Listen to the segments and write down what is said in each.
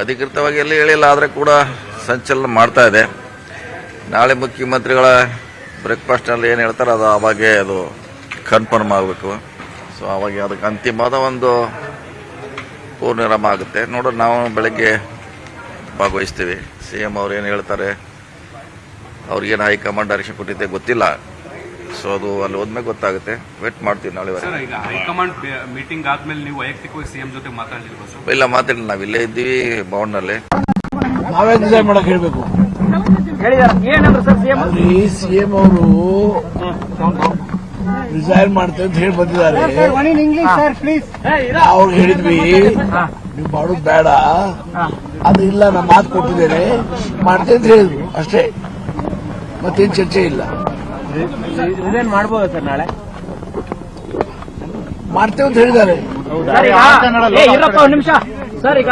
ಅಧಿಕೃತವಾಗಿ ಎಲ್ಲಿ ಹೇಳಿಲ್ಲ, ಆದರೆ ಕೂಡ ಸಂಚಲನ ಮಾಡ್ತಾ ಇದೆ. ನಾಳೆ ಮುಖ್ಯಮಂತ್ರಿಗಳ ಬ್ರೇಕ್ಫಾಸ್ಟ್ನಲ್ಲಿ ಏನು ಹೇಳ್ತಾರೆ ಅದು ಆವಾಗೇ ಅದು ಕನ್ಫರ್ಮ್ ಆಗಬೇಕು. ಸೊ ಆವಾಗ ಅದಕ್ಕೆ ಅಂತಿಮವಾದ ಒಂದು ಪೂರ್ಣವಿರಾಮ ಆಗುತ್ತೆ. ನೋಡೋಣ, ನಾವು ಬೆಳಗ್ಗೆ ಭಾಗವಹಿಸ್ತೀವಿ. CM ಅವ್ರು ಏನು ಹೇಳ್ತಾರೆ, ಅವ್ರಿಗೇನು ಹೈಕಮಾಂಡ್ ಡೈರೆಕ್ಷನ್ ಕೊಟ್ಟಿದ್ದೆ ಗೊತ್ತಿಲ್ಲ. ಸೊ ಅದು ಅಲ್ಲಿ ಹೋದ್ಮೇಲೆ ಗೊತ್ತಾಗುತ್ತೆ. ವೇಟ್ ಮಾಡ್ತೀವಿ ನಾಳೆ. ಈಗ ಹೈಕಮಾಂಡ್ ಮೀಟಿಂಗ್ ಆದ್ಮೇಲೆ ನೀವು ವೈಯಕ್ತಿಕವಾಗಿ CM ಜೊತೆ ಮಾತಾಡಿಲ್ವಾ? ಇಲ್ಲ, ಮಾತಾಡಿಲ್ಲ. ನಾವು ಇಲ್ಲೇ ಇದ್ದೀವಿ ಭವನ್ನಲ್ಲಿ. ನಾವೇ ಡಿಸೈಡ್ ಮಾಡಕ್ ಹೇಳ್ಬೇಕು. CM ಅವರು ರಿಸೈನ್ ಮಾಡ್ತೇವೆ ಅಂತ ಹೇಳಿ ಬಂದಿದ್ದಾರೆ. ಅವ್ರು ಹೇಳಿದ್ವಿ ನೀವು ಮಾಡೋದು ಬೇಡ, ಅದು ಇಲ್ಲ, ನಾ ಮಾತು ಕೊಟ್ಟಿದ್ದೇನೆ ಮಾಡ್ತೇವೆ ಅಂತ ಹೇಳಿದ್ರು ಅಷ್ಟೇ, ಮತ್ತೇನು ಚರ್ಚೆ ಇಲ್ಲ. ಮಾಡ್ಬೋದಾ ಸರ್ ನಾಳೆ? ಮಾಡ್ತೇವೆ ಅಂತ ಹೇಳಿದ್ದಾರೆ. ನಿಮಿಷ ಸರ್, ಈಗ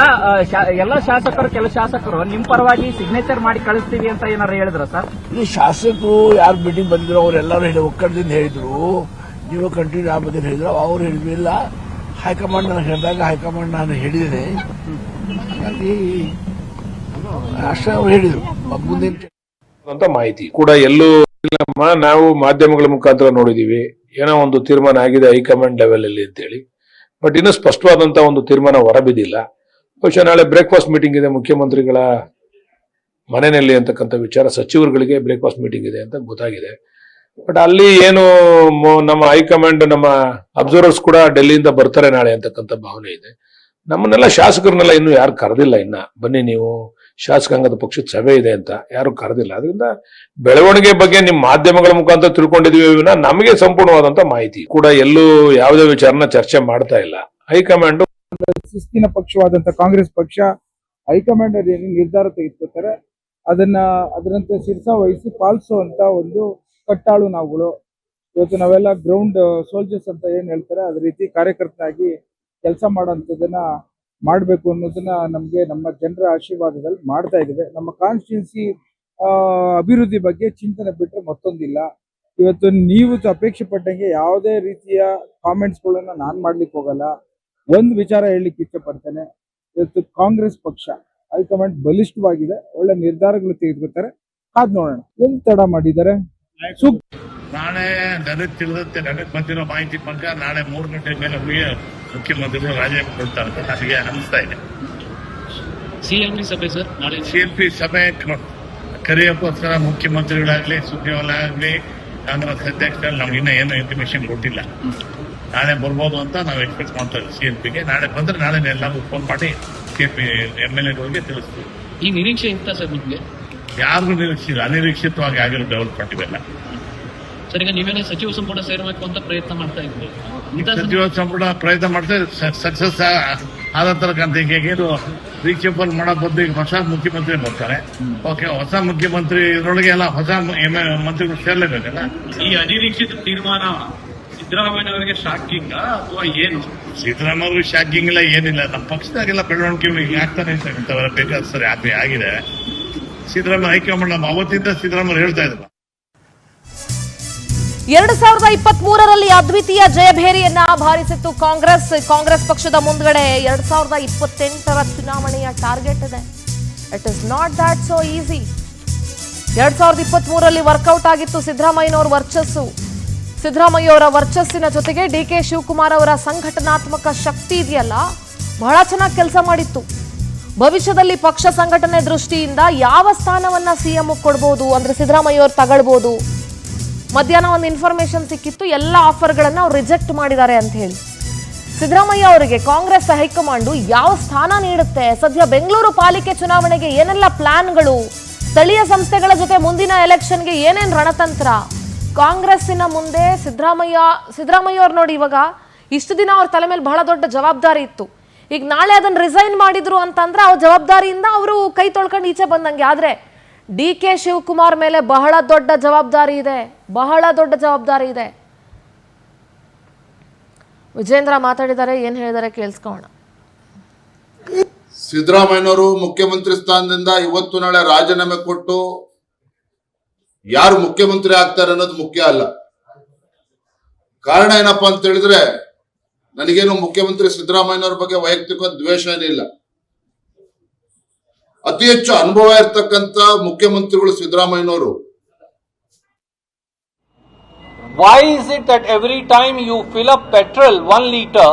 ಎಲ್ಲ ಶಾಸಕರು, ಕೆಲ ಶಾಸಕರು ನಿಮ್ ಪರವಾಗಿ ಸಿಗ್ನೇಚರ್ ಮಾಡಿ ಕಳಿಸ್ತೀವಿ ಅಂತ ಏನಾರು ಹೇಳಿದ್ರ ಸರ್? ಈ ಶಾಸಕರು ಯಾರು ಮೀಟಿಂಗ್ ಬಂದಿದ್ರು ಅವರೆಲ್ಲರೂ ಹೇಳಿ ಒಕ್ಕಡದಿಂದ ಹೇಳಿದ್ರು, ನೀವು ಕಂಟಿನ್ಯೂ ಆಗ್ಬೇಕಂತ ಹೇಳಿದ್ರು. ಅವ್ರು ಹೇಳಿಲ್ಲ, ಹೈಕಮಾಂಡ್ ನನಗೆ ಹೇಳಿದಾಗ ಹೈಕಮಾಂಡ್ ನಾನು ಹೇಳಿದ್ದೇನೆ, ಹಾಗಾಗಿ ಅಷ್ಟೇ ಅವ್ರು ಹೇಳಿದ್ರು. ಮುಂದೆ ಅಂತ ಮಾಹಿತಿ ಕೂಡ ಎಲ್ಲೂ ಇಲ್ಲಮ್ಮ. ನಾವು ಮಾಧ್ಯಮಗಳ ಮುಖಾಂತರ ನೋಡಿದೀವಿ, ಏನೋ ಒಂದು ತೀರ್ಮಾನ ಆಗಿದೆ ಹೈಕಮಾಂಡ್ ಲೆವೆಲ್ ಅಲ್ಲಿ ಅಂತೇಳಿ. ಬಟ್ ಇನ್ನೂ ಸ್ಪಷ್ಟವಾದಂತ ಒಂದು ತೀರ್ಮಾನ ಹೊರಬಿದ್ದಿಲ್ಲ. ಬಹುಶಃ ನಾಳೆ ಬ್ರೇಕ್ಫಾಸ್ಟ್ ಮೀಟಿಂಗ್ ಇದೆ ಮುಖ್ಯಮಂತ್ರಿಗಳ ಮನೆಯಲ್ಲಿ ಅಂತಕ್ಕಂಥ ವಿಚಾರ, ಸಚಿವರುಗಳಿಗೆ ಬ್ರೇಕ್ಫಾಸ್ಟ್ ಮೀಟಿಂಗ್ ಇದೆ ಅಂತ ಗೊತ್ತಾಗಿದೆ. ಬಟ್ ಅಲ್ಲಿ ಏನು ನಮ್ಮ ಹೈಕಮಾಂಡ್, ನಮ್ಮ ಅಬ್ಸರ್ವರ್ಸ್ ಕೂಡ ಡೆಲ್ಲಿಯಿಂದ ಬರ್ತಾರೆ ನಾಳೆ ಅಂತಕ್ಕಂಥ ಭಾವನೆ ಇದೆ. ನಮ್ಮನ್ನೆಲ್ಲ ಶಾಸಕರನ್ನೆಲ್ಲ ಇನ್ನು ಯಾರು ಕರೆದಿಲ್ಲ. ಇನ್ನ ಬನ್ನಿ ನೀವು ಶಾಸಕಾಂಗದ ಪಕ್ಷದ ಸಭೆ ಇದೆ ಅಂತ ಯಾರು ಕರೆದಿಲ್ಲ. ಅದರಿಂದ ಬೆಳವಣಿಗೆ ಬಗ್ಗೆ ನಿಮ್ಮ ಮಾಧ್ಯಮಗಳ ಮುಖಾಂತರ ತಿಳ್ಕೊಂಡಿದೀವಿ ವಿನ ನಮಗೆ ಸಂಪೂರ್ಣವಾದಂತ ಮಾಹಿತಿ ಕೂಡ ಎಲ್ಲೂ ಯಾವುದೇ ವಿಚಾರನ ಚರ್ಚೆ ಮಾಡ್ತಾ ಇಲ್ಲ. ಹೈಕಮಾಂಡ್ ಶಿಸ್ತಿನ ಪಕ್ಷವಾದಂತ ಕಾಂಗ್ರೆಸ್ ಪಕ್ಷ ಹೈಕಮಾಂಡ್ ಏನು ನಿರ್ಧಾರ ತೆಗೆದುಕೊಳ್ತಾರೆ ಅದರಂತೆ ಶಿರಸಾವಹಿಸಿ ಪಾಲಿಸುವಂತ ಒಂದು ಕಟ್ಟಾಳು ನಾವುಗಳು. ಇವತ್ತು ನಾವೆಲ್ಲ ಗ್ರೌಂಡ್ ಸೋಲ್ಜರ್ಸ್ ಅಂತ ಏನ್ ಹೇಳ್ತಾರೆ ಅದೇ ರೀತಿ ಕಾರ್ಯಕರ್ತರಾಗಿ ಕೆಲಸ ಮಾಡೋಂಥದ್ದನ್ನ ಮಾಡಬೇಕು ಅನ್ನೋದನ್ನ ನಮಗೆ ನಮ್ಮ ಜನರ ಆಶೀರ್ವಾದದಲ್ಲಿ ಮಾಡ್ತಾ ಇದ್ದೇವೆ. ನಮ್ಮ ಕಾನ್ಸ್ಟಿಟ್ಯೂನ್ಸಿ ಅಭಿವೃದ್ಧಿ ಬಗ್ಗೆ ಚಿಂತನೆ ಬಿಟ್ಟರೆ ಮತ್ತೊಂದಿಲ್ಲ. ಇವತ್ತು ನೀವು ಅಪೇಕ್ಷೆ ಪಟ್ಟಂಗೆ ಯಾವುದೇ ರೀತಿಯ ಕಾಮೆಂಟ್ಸ್ಗಳನ್ನ ನಾನು ಮಾಡ್ಲಿಕ್ಕೆ ಹೋಗಲ್ಲ. ಒಂದು ವಿಚಾರ ಹೇಳಲಿಕ್ಕೆ ಇಚ್ಛೆ ಪಡ್ತೇನೆ, ಇವತ್ತು ಕಾಂಗ್ರೆಸ್ ಪಕ್ಷ ಹೈಕಮಾಂಡ್ ಬಲಿಷ್ಠವಾಗಿದೆ, ಒಳ್ಳೆ ನಿರ್ಧಾರಗಳು ತೆಗೆದುಕೊಳ್ತಾರೆ, ಕಾದ್ ನೋಡೋಣ. ಎಲ್ಲಿ ತಡ ಮಾಡಿದ್ದಾರೆ? ನಾಳೆ ನನಗೆ ತಿಳಿದಂತೆ, ನನಗೆ ಬಂದಿರೋ ಮಾಹಿತಿ ಪ್ರಕಾರ ನಾಳೆ 3 ಗಂಟೆ ಮೇಲೆ ಮುಖ್ಯಮಂತ್ರಿಗಳು ರಾಜೀನಾಮೆ ಕೊಡ್ತಾರೆ ಅಂತ ನನಗೆ ಅನಿಸ್ತಾ ಇದೆ. CMP ಸಭೆ ಸರ್, ನಾಳೆ CMP ಸಭೆ ಕರೆಯೋಕ್ಕೋಸ್ಕರ ಮುಖ್ಯಮಂತ್ರಿಗಳಾಗ್ಲಿ, ಸುದ್ದಿಯವರಾಗ್ಲಿ, ಕಾಂಗ್ರೆಸ್ ಅಧ್ಯಕ್ಷರಲ್ಲಿ ನಮ್ಗೆ ಇನ್ನೂ ಏನು ಇನ್ಫಾರ್ಮೇಶನ್ ಕೊಟ್ಟಿಲ್ಲ. ನಾಳೆ ಬರ್ಬೋದು ಅಂತ ನಾವು ಎಕ್ಸ್ಪೆಕ್ಟ್ ಮಾಡ್ತಾ ಇದ್ದೀವಿ. CMPಗೆ ನಾಳೆ ಬಂದ್ರೆ ನಾಳೆ ಎಲ್ಲರಿಗೂ ಫೋನ್ ಮಾಡಿ CMP MLAಗಳಿಗೆ ತಿಳಿಸ್ತೀವಿ. ಈ ನಿರೀಕ್ಷೆ ಇತ್ತ ಸರ್ ನಿಮ್ಗೆ? ಯಾರಿಗೂ ನಿರೀಕ್ಷಿತ, ಅನಿರೀಕ್ಷಿತವಾಗಿ ಆಗಿರೋ ಡೆವಲಪ್ಮೆಂಟ್ ಇವೆಲ್ಲ. ಸರ್, ಈಗ ನೀವೇನೇ ಸಚಿವ ಸಂಪುಟ ಸೇರಬೇಕು ಅಂತ ಪ್ರಯತ್ನ ಮಾಡ್ತಾ ಇದ್ರಿ, ಸಚಿವ ಸಂಪುಟ ಪ್ರಯತ್ನ ಮಾಡ್ತಾ ಸಕ್ಸಸ್ ಆದ ತರಕಂತ ಇದು ರೀಚೇಬಲ್ ಮಾಡೋ ಬದ್ದು ಈಗ ಹೊಸ ಮುಖ್ಯಮಂತ್ರಿ ಬರ್ತಾರೆ. ಓಕೆ, ಹೊಸ ಮುಖ್ಯಮಂತ್ರಿ ಇದರೊಳಗೆ ಎಲ್ಲ ಹೊಸ ಮಂತ್ರಿಗಳು ಸೇರ್ಲೇಬೇಕಲ್ಲ. ಈ ಅನಿರೀಕ್ಷಿತ ತೀರ್ಮಾನ ಸಿದ್ದರಾಮಯ್ಯ ಶಾಕಿಂಗ್ ಅಥವಾ ಏನು? ಸಿದ್ದರಾಮಯ್ಯ ಶಾಕಿಂಗ್ ಇಲ್ಲ, ಏನಿಲ್ಲ. ನಮ್ಮ ಪಕ್ಷದಾಗೆಲ್ಲ ಬೆಳವಣಿಗೆ ಆಗ್ತಾನೆ ಬೇಕಾದ ಸರಿ ಆಗಿದೆ. ಸಿದ್ದರಾಮಯ್ಯ ಹೈಕಮಾಂಡ್ ನಮ್ಮ ಅವತ್ತಿಂದ ಸಿದ್ದರಾಮಯ್ಯ ಹೇಳ್ತಾ ಇದ್ರು 2023ರಲ್ಲಿ ಅದ್ವಿತೀಯ ಜಯಭೇರಿಯನ್ನ ಬಾರಿಸಿತ್ತು ಕಾಂಗ್ರೆಸ್ ಪಕ್ಷದ ಮುಂದ್ಗಡೆ 2028ರ ಚುನಾವಣೆಯ ಟಾರ್ಗೆಟ್ ಇದೆ. It is not that so easy. 2023ರಲ್ಲಿ ವರ್ಕೌಟ್ ಆಗಿತ್ತು ಸಿದ್ದರಾಮಯ್ಯನವರ ವರ್ಚಸ್ಸು. ಸಿದ್ದರಾಮಯ್ಯವರ ವರ್ಚಸ್ಸಿನ ಜೊತೆಗೆ DK ಶಿವಕುಮಾರ್ ಅವರ ಸಂಘಟನಾತ್ಮಕ ಶಕ್ತಿ ಇದೆಯಲ್ಲ, ಬಹಳ ಚೆನ್ನಾಗಿ ಕೆಲಸ ಮಾಡಿತ್ತು. ಭವಿಷ್ಯದಲ್ಲಿ ಪಕ್ಷ ಸಂಘಟನೆ ದೃಷ್ಟಿಯಿಂದ ಯಾವ ಸ್ಥಾನವನ್ನ CM ಕೊಡಬಹುದು ಅಂದ್ರೆ ಸಿದ್ದರಾಮಯ್ಯವರು ತಗೊಳ್ಬಹುದು. ಮಧ್ಯಾಹ್ನ ಒಂದು ಇನ್ಫಾರ್ಮೇಶನ್ ಸಿಕ್ಕಿತ್ತು, ಎಲ್ಲ ಆಫರ್ಗಳನ್ನ ಅವ್ರು ರಿಜೆಕ್ಟ್ ಮಾಡಿದ್ದಾರೆ ಅಂತ ಹೇಳಿ. ಸಿದ್ದರಾಮಯ್ಯ ಅವರಿಗೆ ಕಾಂಗ್ರೆಸ್ ಹೈಕಮಾಂಡು ಯಾವ ಸ್ಥಾನ ನೀಡುತ್ತೆ? ಸದ್ಯ ಬೆಂಗಳೂರು ಪಾಲಿಕೆ ಚುನಾವಣೆಗೆ ಏನೆಲ್ಲ ಪ್ಲಾನ್ಗಳು, ಸ್ಥಳೀಯ ಸಂಸ್ಥೆಗಳ ಜೊತೆ ಮುಂದಿನ ಎಲೆಕ್ಷನ್ಗೆ ಏನೇನ್ ರಣತಂತ್ರ? ಕಾಂಗ್ರೆಸ್ಸಿನ ಮುಂದೆ ಸಿದ್ದರಾಮಯ್ಯ ಅವ್ರು ನೋಡಿ, ಇವಾಗ ಇಷ್ಟು ದಿನ ಅವ್ರ ತಲೆ ಮೇಲೆ ಬಹಳ ದೊಡ್ಡ ಜವಾಬ್ದಾರಿ ಇತ್ತು. ಈಗ ನಾಳೆ ಅದನ್ನ ರಿಸೈನ್ ಮಾಡಿದ್ರು ಅಂತಂದ್ರೆ ಅವ್ರ ಜವಾಬ್ದಾರಿಯಿಂದ ಅವರು ಕೈ ತೊಳ್ಕೊಂಡು ಈಚೆ ಬಂದಂಗೆ. ಆದ್ರೆ DK ಶಿವಕುಮಾರ್ ಮೇಲೆ ಬಹಳ ದೊಡ್ಡ ಜವಾಬ್ದಾರಿ ಇದೆ. ವಿಜೇಂದ್ರ ಮಾತಾಡಿದ್ದಾರೆ, ಏನ್ ಹೇಳಿದ್ದಾರೆ ಕೇಳಿಸ್ಕೊಳ್ಳೋಣ. ಸಿದ್ದರಾಮಯ್ಯನವರು ಮುಖ್ಯಮಂತ್ರಿ ಸ್ಥಾನದಿಂದ ಇವತ್ತು ನಾಳೆ ರಾಜೀನಾಮೆ ಕೊಟ್ಟು ಯಾರು ಮುಖ್ಯಮಂತ್ರಿ ಆಗ್ತಾರೆ ಅನ್ನೋದು ಮುಖ್ಯ ಅಲ್ಲ. ಕಾರಣ ಏನಪ್ಪಾ ಅಂತ ಹೇಳಿದ್ರೆ, ನನಗೇನು ಮುಖ್ಯಮಂತ್ರಿ ಸಿದ್ದರಾಮಯ್ಯನವ್ರ ಬಗ್ಗೆ ವೈಯಕ್ತಿಕ ದ್ವೇಷ ಏನಿಲ್ಲ. ಅತಿ ಹೆಚ್ಚು ಅನುಭವ ಇರತಕ್ಕಂತ ಮುಖ್ಯಮಂತ್ರಿಗಳು ಸಿದ್ದರಾಮಯ್ಯನವರು. Why is it that every time you fill up petrol 1 liter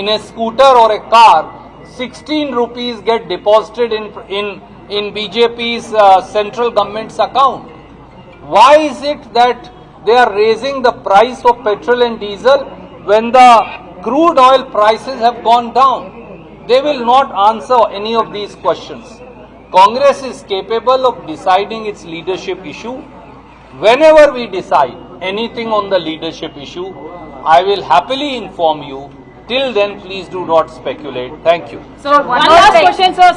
in a scooter or a car, 16 rupees get deposited in BJP's central government's account? Why is it that they are raising the price of petrol and diesel when the crude oil prices have gone down? They will not answer any of these questions. Congress is capable of deciding its leadership issue. Whenever we decide anything on the leadership issue, I will happily inform you. Till then, please do not speculate. Thank you. So one last question, sir.